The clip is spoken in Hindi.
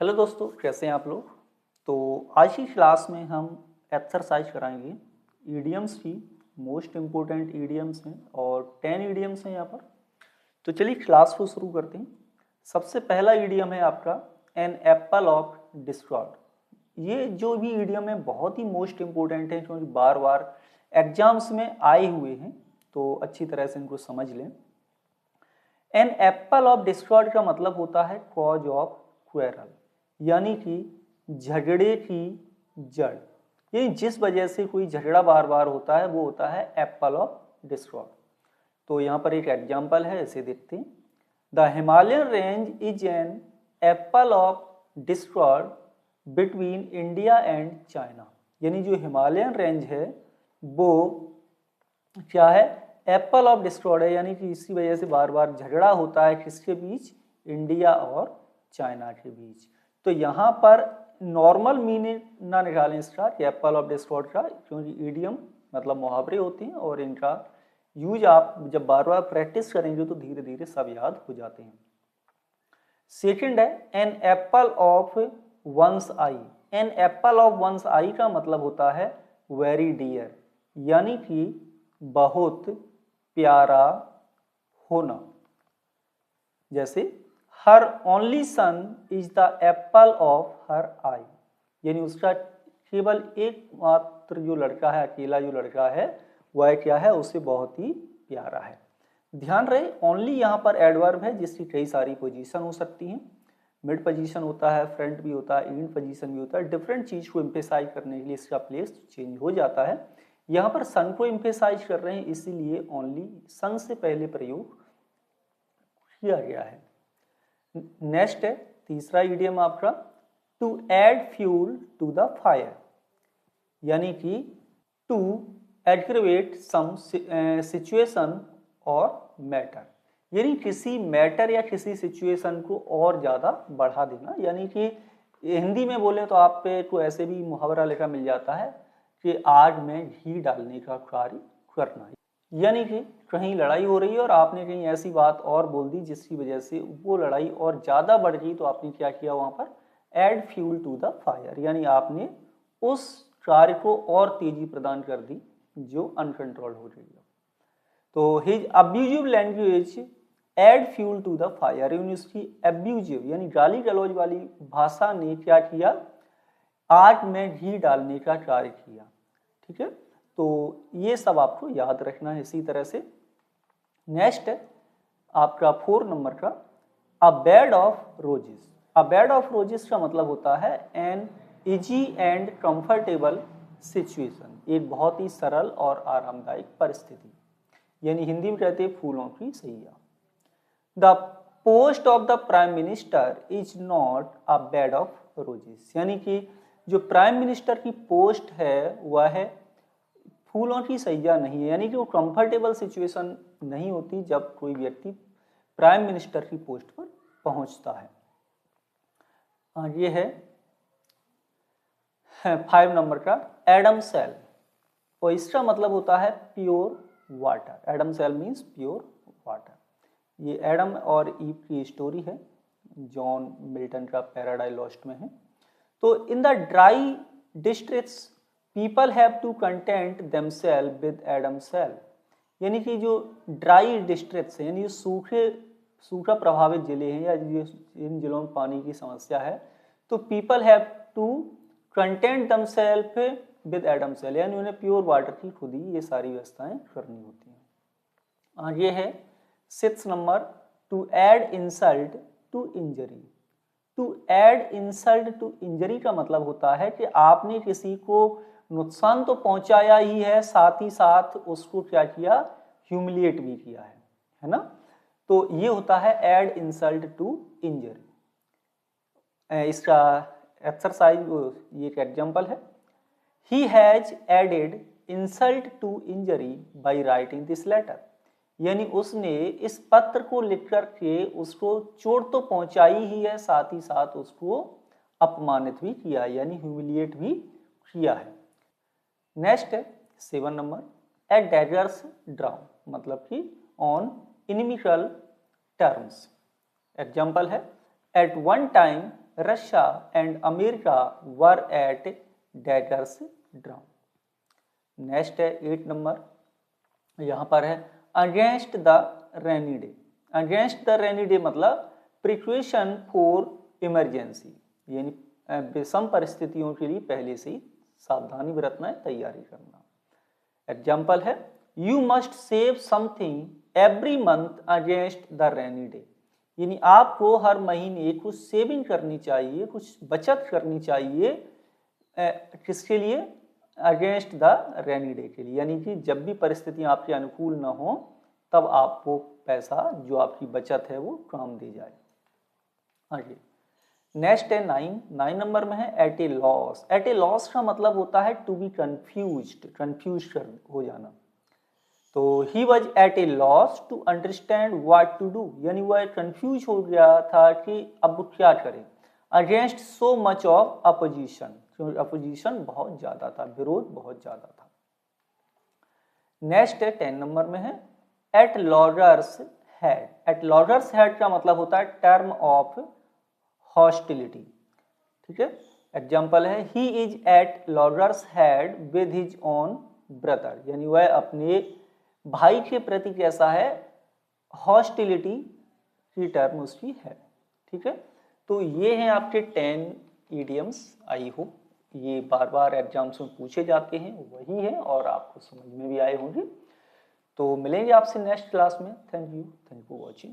हेलो दोस्तों, कैसे हैं आप लोग। तो आज की क्लास में हम एक्सरसाइज कराएंगे ईडियम्स की। मोस्ट इम्पोर्टेंट ईडियम्स हैं और 10 ईडियम्स हैं यहाँ पर। तो चलिए क्लास को शुरू करते हैं। सबसे पहला ईडियम है आपका एन एप्पल ऑफ डिस्ट्रॉयड। ये जो भी ईडियम है बहुत ही मोस्ट इम्पोर्टेंट है क्योंकि बार बार एग्जाम्स में आए हुए हैं, तो अच्छी तरह से इनको समझ लें। एन एप्पल ऑफ डिस्ट्रॉयड का मतलब होता है कॉज ऑफ क्वेरल, यानी कि झगड़े की जड़। यानी जिस वजह से कोई झगड़ा बार बार होता है वो होता है एप्पल ऑफ डिस्ट्रॉयड। तो यहाँ पर एक एग्जाम्पल है, इसे देखते हैं। The Himalayan range is an apple of destroyed between India and China. यानी जो हिमालयन रेंज है वो क्या है, एप्पल ऑफ डिस्ट्रॉयड है, यानी कि इसी वजह से बार बार झगड़ा होता है किसके बीच, इंडिया और चाइना के बीच। तो यहाँ पर नॉर्मल मीनिंग ना निकालें इसका कि एप्पल ऑफ डिस्ट्रॉयड का, क्योंकि ईडियम मतलब मुहावरे होते हैं और इनका यूज आप जब बार बार प्रैक्टिस करेंगे तो धीरे धीरे सब याद हो जाते हैं। सेकंड है an apple of one's eye. An apple of one's eye का मतलब होता है वेरी डियर, यानी कि बहुत प्यारा होना। जैसे her only son is the apple of her eye, यानी उसका केवल एकमात्र जो लड़का है, अकेला जो लड़का है वह क्या है, उसे बहुत ही प्यारा है। ध्यान रहे ओनली यहाँ पर एडवर्ब है जिसकी कई सारी पोजीशन हो सकती हैं। मिड पोजीशन होता है, फ्रंट भी होता है, एंड पोजीशन भी होता है। डिफरेंट चीज को एम्फेसाइज करने के लिए इसका प्लेस चेंज हो जाता है। यहाँ पर सन को एम्फेसाइज कर रहे हैं, इसीलिए ओनली सन से पहले प्रयोग किया गया है। नेक्स्ट है तीसरा इडियम आपका to add fuel to the fire, यानी कि टू एग्रीवेट सम सिचुएशन और मैटर, यानी किसी मैटर या किसी सिचुएशन को और ज़्यादा बढ़ा देना। यानी कि हिंदी में बोले तो आप पे तो ऐसे भी मुहावरा लिखा मिल जाता है कि आग में घी डालने का कार्य करना। यानी कि कहीं लड़ाई हो रही है और आपने कहीं ऐसी बात और बोल दी जिसकी वजह से वो लड़ाई और ज़्यादा बढ़ गई, तो आपने क्या किया वहाँ पर, add fuel to the fire, यानी आपने उस कार्य को और तेजी प्रदान कर दी जो अनकंट्रोल हो रही है। तो his abusive language add fuel to the fire, यानी उसकी अब्यूजिव यानी गाली गलौज वाली भाषा ने क्या किया, आग में घी डालने का कार्य किया। ठीक है, तो ये सब आपको याद रखना है इसी तरह से। नेक्स्ट है आपका 4 नंबर का a bed of roses. A bed of roses का मतलब होता है an easy and comfortable situation, एक बहुत ही सरल और आरामदायक परिस्थिति, यानी हिंदी में कहते हैं फूलों की सैया। The post of the prime minister is not a bed of roses, यानी कि जो प्राइम मिनिस्टर की पोस्ट है वह है फूलों की सैया नहीं है, यानी कि वो कंफर्टेबल सिचुएशन नहीं होती जब कोई व्यक्ति प्राइम मिनिस्टर की पोस्ट पर पहुंचता है। ये है 5 नंबर का एडम सेल, और इसका मतलब होता है pure water. Adam's ale means pure water. ये एडम और ईव की स्टोरी है, जॉन मिल्टन का पैराडाइज लॉस्ट में है। तो in the dry districts people have to content themselves with Adam's ale, यानी कि जो ड्राई डिस्ट्रिक्ट्स हैं यानी सूखा प्रभावित जिले हैं या जिन जिलों में पानी की समस्या है, तो people have to content themselves with Adam's ale, यानी उन्हें प्योर वाटर की खुद ही ये सारी व्यवस्थाएं करनी होती हैं। आगे है 6 number to add insult to injury. To add insult to injury का मतलब होता है कि आपने किसी को नुकसान तो पहुंचाया ही है, साथ ही साथ उसको क्या किया, ह्यूमिलिएट भी किया है ना। तो ये होता है ऐड इंसल्ट टू इंजरी। इसका एक्सरसाइज ये एक एग्जांपल है। He has added insult to injury by writing this letter, यानी उसने इस पत्र को लिख करके उसको चोट तो पहुंचाई ही है, साथ ही साथ उसको अपमानित भी किया, यानी ह्यूमिलिएट भी किया है। नेक्स्ट है 7 नंबर ए डैगर्स ड्राउन, मतलब कि ऑन इनिमिकल टर्म्स। एग्जाम्पल है at one time Russia and America were at daggers drawn. Next है 8 नंबर, यहाँ पर है against the rainy day. Against the rainy day मतलब प्रिकॉशन फॉर इमरजेंसी, यानी विषम परिस्थितियों के लिए पहले से ही सावधानी बरतना है, तैयारी करना। एग्जाम्पल है you must save something every month against the rainy day, यानी आपको हर महीने कुछ सेविंग करनी चाहिए, कुछ बचत करनी चाहिए, किसके लिए? अगेंस्ट द रेनी डे के लिए, यानी कि जब भी परिस्थितियां आपके अनुकूल ना हो तब आपको पैसा जो आपकी बचत है वो काम दे जाए। आगे नेक्स्ट है 9 नंबर में है eight a loss. Eight a loss का मतलब होता है टू बी कंफ्यूज्ड, कंफ्यूज हो जाना। तो he was at a loss to understand what to do, यानी वह कंफ्यूज हो गया था कि अब वो क्या करे। Against so much of opposition, क्योंकि अपोजिशन बहुत ज्यादा था, विरोध बहुत ज्यादा था। नेक्स्ट है 10 नंबर में है eight lodgers head. Eight lodgers head का मतलब होता है टर्म ऑफ हॉस्टिलिटी, ठीक है। एग्जाम्पल है he is at loggerheads with his own brother, यानी वह अपने भाई के प्रति कैसा है? हॉस्टिलिटी की टर्म उसकी है, ठीक है। तो ये हैं आपके 10 इडियम्स। आई होप ये बार बार एग्जाम्स में पूछे जाते हैं, वही है और आपको समझ में भी आए होंगे। तो मिलेंगे आपसे नेक्स्ट क्लास में। Thank you for watching.